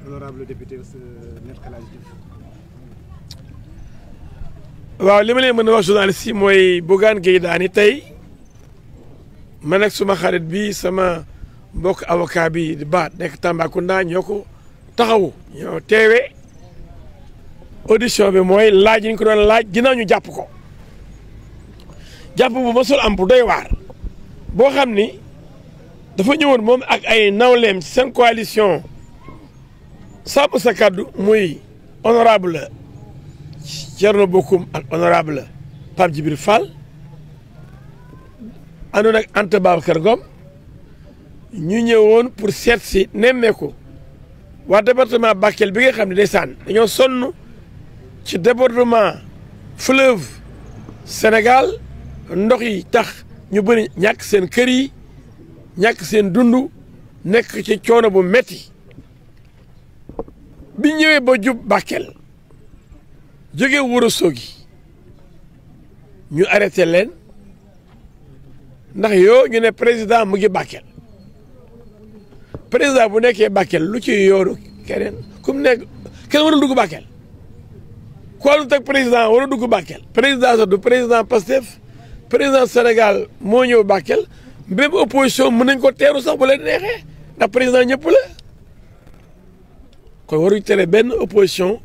honorable député maître Hadj. waaw li ma leen mën a wax journaliste yi mooy Bougane Gueye Dany tey man ak suma xarit bi sama mbokk avocat bi di baat nekk Tambacounda ñoo ko taxawu ñoo teewee audition bi mooy laaj yi ñu ko doon laaj ginnaaw ñu jàpp ko jàpp bu mësul am bu doy waar boo xam ni dafa ñëwoon moom ak ay nawleem ci seen coalition sàmm sa kaddu muy honorable Thierno Bocoum ak honorable Pape Djibril Fall àndoon ak Anta Babacar Ngom ñu ñëwoon pour seet si nemmeeku waa département Bakel bi nga xam ne ndeysaan dañoo sonn ci débordement fleuve Sénégal ndox yi tax ñu bëri ñàkk seen kër yi ñàkk seen dund nekk ci coono bu metti bi ñëwee ba jub Bakel jóge Ourossogui ñu arrêté leen ndax yoo ñu ne président mu ngi Bakel président bu nekkee Bakel lu ci yoonu keneen ku mu nekk kenn war a dugg Bakel ku lu teg président war a dugg Bakel président sax du président Pastef président Sénégal moo ñëw Bakel même opposition mën nañ ko teeru sax bu leen neexee ndax président ñëpp la kon waruñ tere benn opposition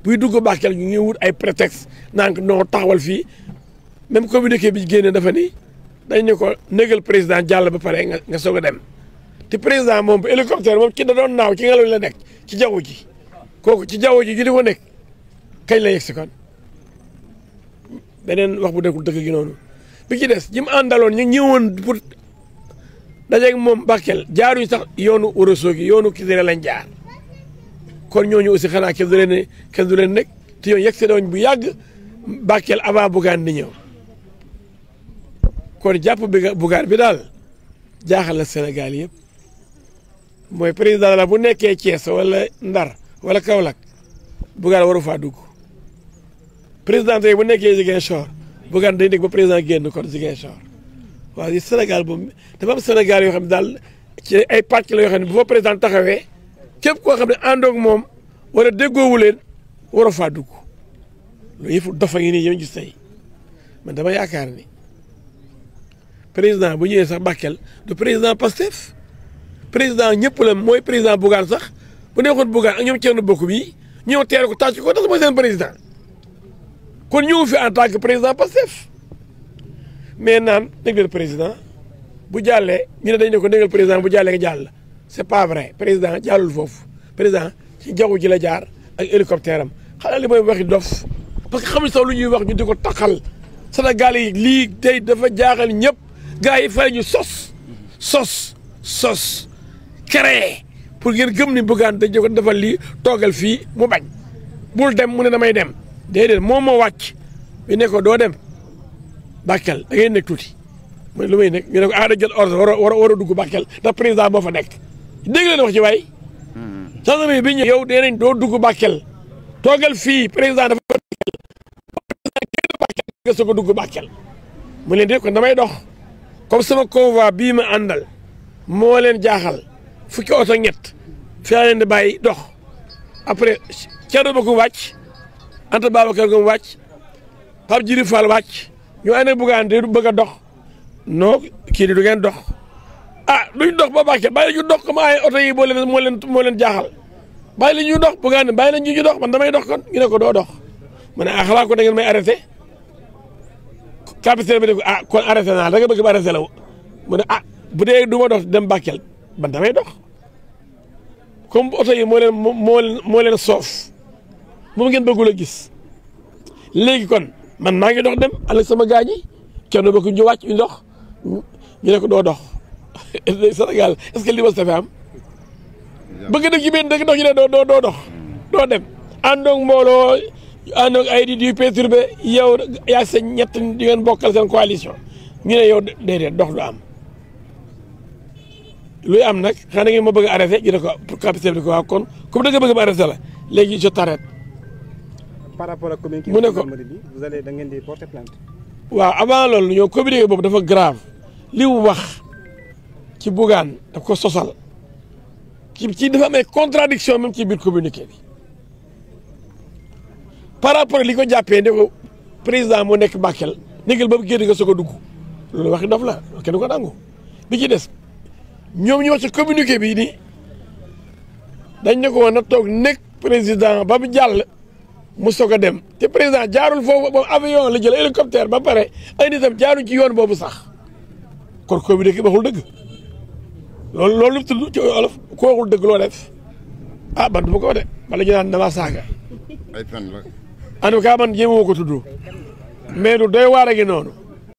buy dugg Bakel ñu ngi wut ay prétexte naan noo taxawal fii même communiqué bi génne dafa ni dañ ne ko négal président jàll ba pare nga soog a dem te président moom bu hélicoptère moom ci da doon naaw ci ngelaw la nekk ci jaww ji kooku ci jaww ji ju di ko nekk kañ la yegg si kon beneen wax bu dekkul dëgg gi noonu bi ci des ñi mu àndaloon ñu ñëwoon pour dajeeg moom Bakel jaaruñu sax yoonu Ourossogui yoonu Kidira lañ jaar kon ñooñu aussi xanaa kenn du leen nekk te yow yegg si doon bu yàgg Bakel avant Bougane di ñëw kon jàpp bi Bougane bi daal jaaxal la Sénégal yëpp mooy président la bu nekkee Thiès wala Ndar wala Kaolack Bougane waru faa dugg président tey bu nekkee Ziguinchor Bougane day nekk ba président génn kon Ziguinchor waaw yi Sénégal boobu dafa am Sénégal yoo xam ne daal ci ay pàcc la yoo xam ne bu fa président taxawee képp koo xam ne àndoog moom wala déggoowu leen war faa dugg loolu yëpp dofa ngi nii yow gis tey man dama yaakaar ni président bu ñëwee sax Bakel du président Pastef président ñëpp la mooy président Bougane sax bu neexoon Bougane ak ñoom Thierno Bocoum yi ñëw teere ko tàcc ko tax mooy seen président kon ñëw fi en tant que président Pastef mais naan négal président bu jàllee ñu ne dañ ne ko négal président bu jàllee nga jàll c'est pas vrai président jàllul foofu président ci jaww ji la jaar ak hélicoptère am xanaa li mooy waxi dof parce que xamuñ sax lu ñuy wax ñu di ko taxal Sénégal yi lii tey dafa jaaxal ñëpp gars yi fay ñu sos créé pour ngeen gëm ni Bougane dañ ko defal lii toogal fii mu bañ bul dem mu ne damay dem déedéet moom moo wàcc bi ne ko doo dem Bakel da ngay nekk tuuti mooy lu may nekk ñu ne ko da jël ordre war a dugg Bakel ndax président moo fa nekk dégg leen wax ci waay gendarmerie bi ñu yow dee nañ doo dugg Bakel toogal fii président dafa génn Bakel nga soog a dugg Bakel mu leen de kon damay dox comme sama convoi bii ma àndal moo leen jaaxal fukki oto ñett fi leen di bàyyi dox après Thierno Bocoum wàcc Anta Babacar Ngom wàcc Pape Djibril Fall wàcc ñu ànd ak Bougane de du bëgg a dox non kii di du ngeen dox duñ dox ba Bakel bàyyi la ñu dox comme ay oto yi moo leen jaaxal bàyyi la ñuy dox Bougane bàyyi la ñu dox man damay dox kon ñu ne ko doo dox ma ne xalaat ko da ngeen may arrêté capitaine bi ne ko kon arrêté naa da nga bëgg ba arrêté la mu ne bu dee du ma dox dem Bakel man damay dox comme oto yi moo leen soof moom ngeen bëggul a gis léegi kon man maa ngi dox dem àll sama gaañ yi kenn ba ko ñu wàcc ñu dox ñu ne ko doo dox Sénégal est-ce que li ma sa am bëgg nag ci benn dëkk dox ñu ne doo dox doo dem àndoog mbooloo àndoog ay di yu perturbé yow yaa sa ñett di ngeen bokkal seen coalition ñu ne yow déedéet dox du am luy am nag xanaa ngeen ma bëgg a arrêté ñu ne ko pour capitaine bi ko waaw kon comme da nga bëgg ma arrêté la léegi je t'arrête. par rapport ak communiqué mu ne ko vous allez da ngeen di porter plainte. waaw avant loolu ñoo communiqué boobu dafa grave li mu wax ci Bougane daf ko sosal ci dafa am ay contradiction même ci biir communiqué bi par rapport li ko jàppee ne ko président moo nekk Bakel négal ba génn nga soog a dugg loolu waxi dof la kenn ko nangu bi ci des ñoom ñoo ci communiqué bi ni dañ ne ko woon na toog nekk président ba mu jàll mu soog a dem te président jaarul foofu ba avion la jël hélicoptère ba pare ay nitam jaaruñ ci yoon boobu sax kon communiqué waxul dëgg loolu lu tudd ci olof ku waxul dëgg loo def ah man du ma ko wax de wala ñu naan damaa saaga ay fen la en tout cas man jéem ko tudd mais lu doy waar a ngi noonu